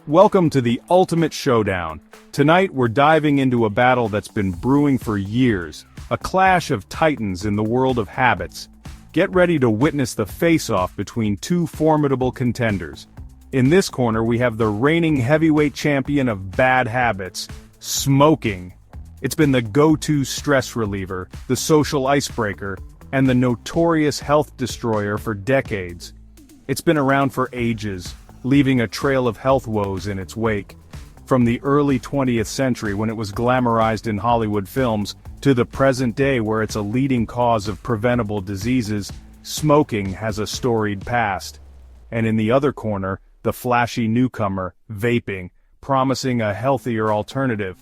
Welcome to the ultimate showdown. Tonight we're diving into a battle that's been brewing for years, a clash of titans in the world of habits. Get ready to witness the face-off between two formidable contenders. In this corner we have the reigning heavyweight champion of bad habits, smoking. It's been the go-to stress reliever, the social icebreaker, and the notorious health destroyer for decades. It's been around for ages, leaving a trail of health woes in its wake. From the early 20th century when it was glamorized in Hollywood films, to the present day where it's a leading cause of preventable diseases, smoking has a storied past. And in the other corner, the flashy newcomer, vaping, promising a healthier alternative.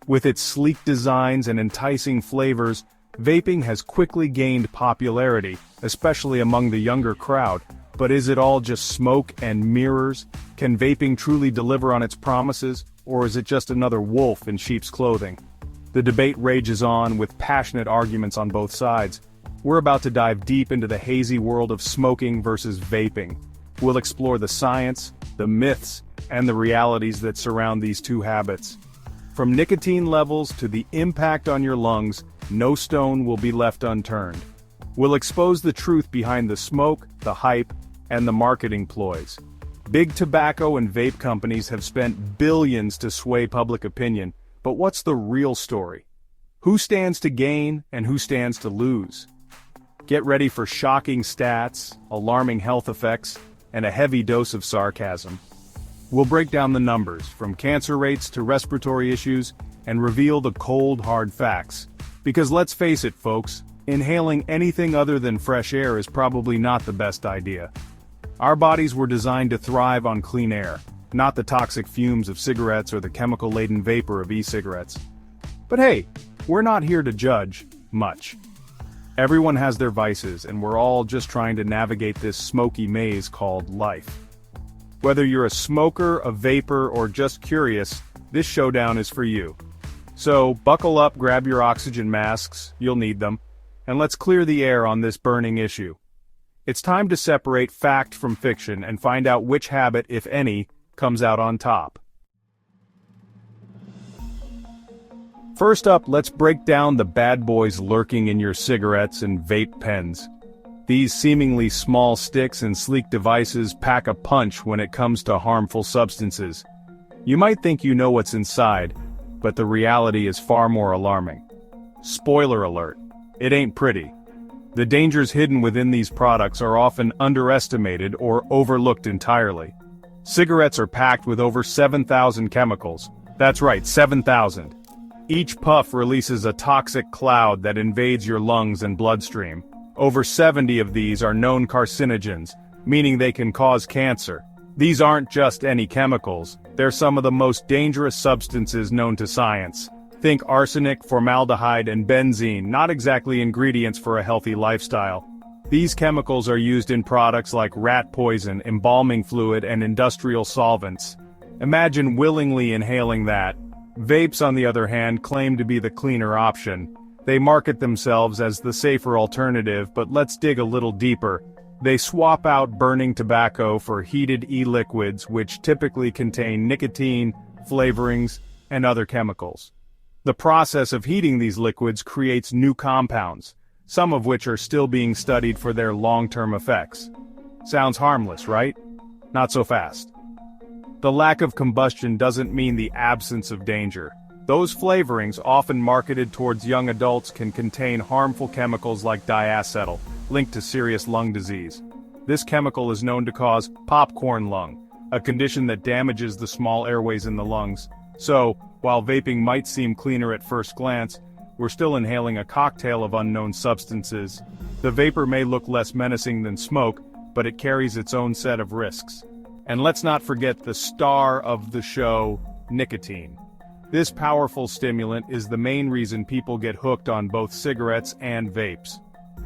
With its sleek designs and enticing flavors, vaping has quickly gained popularity, especially among the younger crowd. But is it all just smoke and mirrors? Can vaping truly deliver on its promises, or is it just another wolf in sheep's clothing? The debate rages on with passionate arguments on both sides. We're about to dive deep into the hazy world of smoking versus vaping. We'll explore the science, the myths, and the realities that surround these two habits. From nicotine levels to the impact on your lungs, no stone will be left unturned. We'll expose the truth behind the smoke, the hype, and the marketing ploys. Big tobacco and vape companies have spent billions to sway public opinion, but what's the real story? Who stands to gain and who stands to lose? Get ready for shocking stats, alarming health effects, and a heavy dose of sarcasm. We'll break down the numbers, from cancer rates to respiratory issues, and reveal the cold, hard facts. Because let's face it, folks, inhaling anything other than fresh air is probably not the best idea. Our bodies were designed to thrive on clean air, not the toxic fumes of cigarettes or the chemical-laden vapor of e-cigarettes. But hey, we're not here to judge much. Everyone has their vices, and we're all just trying to navigate this smoky maze called life. Whether you're a smoker, a vapor, or just curious, this showdown is for you. So, buckle up, grab your oxygen masks, you'll need them, and let's clear the air on this burning issue. It's time to separate fact from fiction and find out which habit, if any, comes out on top. First up, let's break down the bad boys lurking in your cigarettes and vape pens. These seemingly small sticks and sleek devices pack a punch when it comes to harmful substances. You might think you know what's inside, but the reality is far more alarming. Spoiler alert, it ain't pretty. The dangers hidden within these products are often underestimated or overlooked entirely. Cigarettes are packed with over 7,000 chemicals. That's right, 7,000. Each puff releases a toxic cloud that invades your lungs and bloodstream. Over 70 of these are known carcinogens, meaning they can cause cancer. These aren't just any chemicals, they're some of the most dangerous substances known to science. Think arsenic, formaldehyde, and benzene, not exactly ingredients for a healthy lifestyle. These chemicals are used in products like rat poison, embalming fluid, and industrial solvents. Imagine willingly inhaling that. Vapes, on the other hand, claim to be the cleaner option. They market themselves as the safer alternative, but let's dig a little deeper. They swap out burning tobacco for heated e-liquids, which typically contain nicotine, flavorings, and other chemicals. The process of heating these liquids creates new compounds, some of which are still being studied for their long-term effects. Sounds harmless, right? Not so fast. The lack of combustion doesn't mean the absence of danger. Those flavorings, often marketed towards young adults, can contain harmful chemicals like diacetyl, linked to serious lung disease. This chemical is known to cause popcorn lung, a condition that damages the small airways in the lungs. So, while vaping might seem cleaner at first glance, we're still inhaling a cocktail of unknown substances. The vapor may look less menacing than smoke, but it carries its own set of risks. And let's not forget the star of the show, nicotine. This powerful stimulant is the main reason people get hooked on both cigarettes and vapes.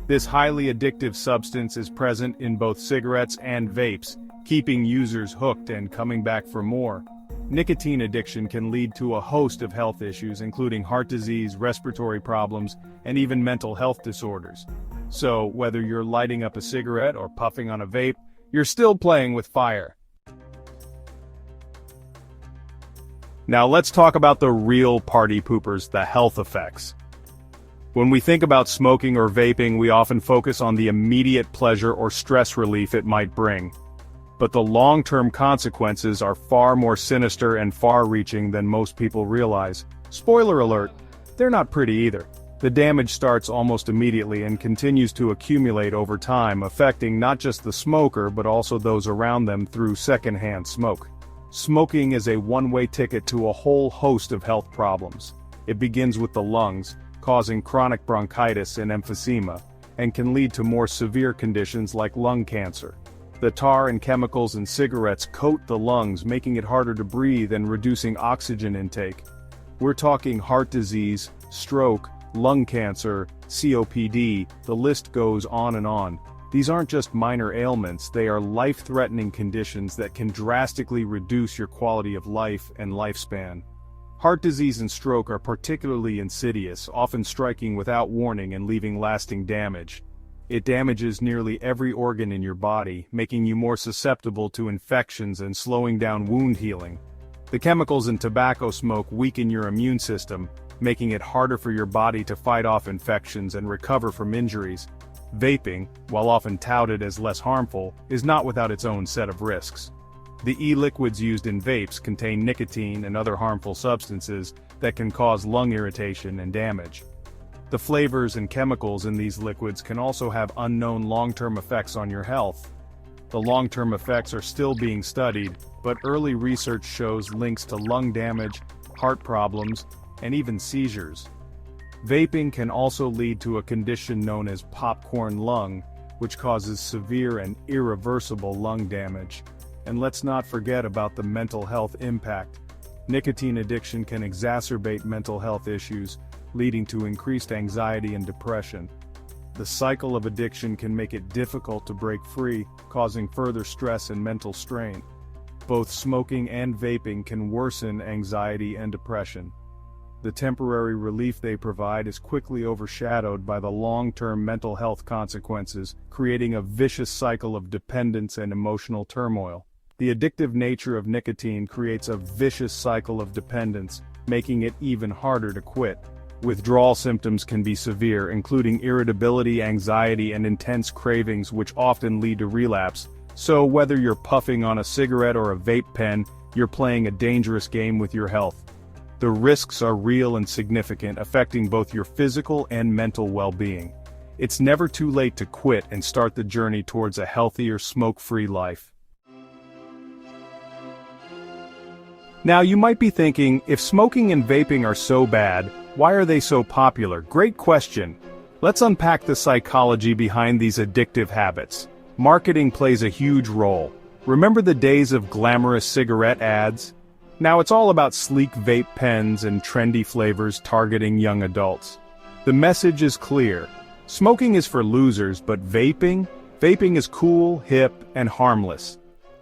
This highly addictive substance is present in both cigarettes and vapes, keeping users hooked and coming back for more. Nicotine addiction can lead to a host of health issues, including heart disease, respiratory problems, and even mental health disorders. So, whether you're lighting up a cigarette or puffing on a vape, you're still playing with fire. Now let's talk about the real party poopers, the health effects. When we think about smoking or vaping, we often focus on the immediate pleasure or stress relief it might bring. But the long-term consequences are far more sinister and far-reaching than most people realize. Spoiler alert, they're not pretty either. The damage starts almost immediately and continues to accumulate over time, affecting not just the smoker but also those around them through secondhand smoke. Smoking is a one-way ticket to a whole host of health problems. It begins with the lungs, causing chronic bronchitis and emphysema, and can lead to more severe conditions like lung cancer. The tar and chemicals in cigarettes coat the lungs, making it harder to breathe and reducing oxygen intake. We're talking heart disease, stroke, lung cancer, COPD, the list goes on and on. These aren't just minor ailments, they are life-threatening conditions that can drastically reduce your quality of life and lifespan. Heart disease and stroke are particularly insidious, often striking without warning and leaving lasting damage. It damages nearly every organ in your body, making you more susceptible to infections and slowing down wound healing. The chemicals in tobacco smoke weaken your immune system, making it harder for your body to fight off infections and recover from injuries. Vaping, while often touted as less harmful, is not without its own set of risks. The e-liquids used in vapes contain nicotine and other harmful substances that can cause lung irritation and damage. The flavors and chemicals in these liquids can also have unknown long-term effects on your health. The long-term effects are still being studied, but early research shows links to lung damage, heart problems, and even seizures. Vaping can also lead to a condition known as popcorn lung, which causes severe and irreversible lung damage. And let's not forget about the mental health impact. Nicotine addiction can exacerbate mental health issues, leading to increased anxiety and depression. The cycle of addiction can make it difficult to break free, causing further stress and mental strain. Both smoking and vaping can worsen anxiety and depression. The temporary relief they provide is quickly overshadowed by the long-term mental health consequences, creating a vicious cycle of dependence and emotional turmoil. The addictive nature of nicotine creates a vicious cycle of dependence, making it even harder to quit. Withdrawal symptoms can be severe, including irritability, anxiety, and intense cravings, which often lead to relapse. So whether you're puffing on a cigarette or a vape pen, you're playing a dangerous game with your health. The risks are real and significant, affecting both your physical and mental well-being. It's never too late to quit and start the journey towards a healthier, smoke-free life. Now you might be thinking, if smoking and vaping are so bad, why are they so popular? Great question. Let's unpack the psychology behind these addictive habits. Marketing plays a huge role. Remember the days of glamorous cigarette ads? Now it's all about sleek vape pens and trendy flavors targeting young adults. The message is clear. Smoking is for losers, but vaping is cool, hip, and harmless.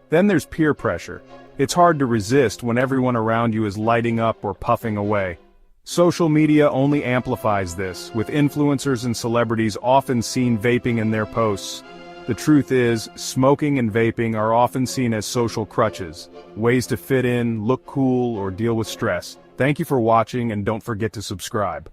Then there's peer pressure. It's hard to resist when everyone around you is lighting up or puffing away. Social media only amplifies this, with influencers and celebrities often seen vaping in their posts. The truth is, smoking and vaping are often seen as social crutches, ways to fit in, look cool, or deal with stress. Thank you for watching, and don't forget to subscribe.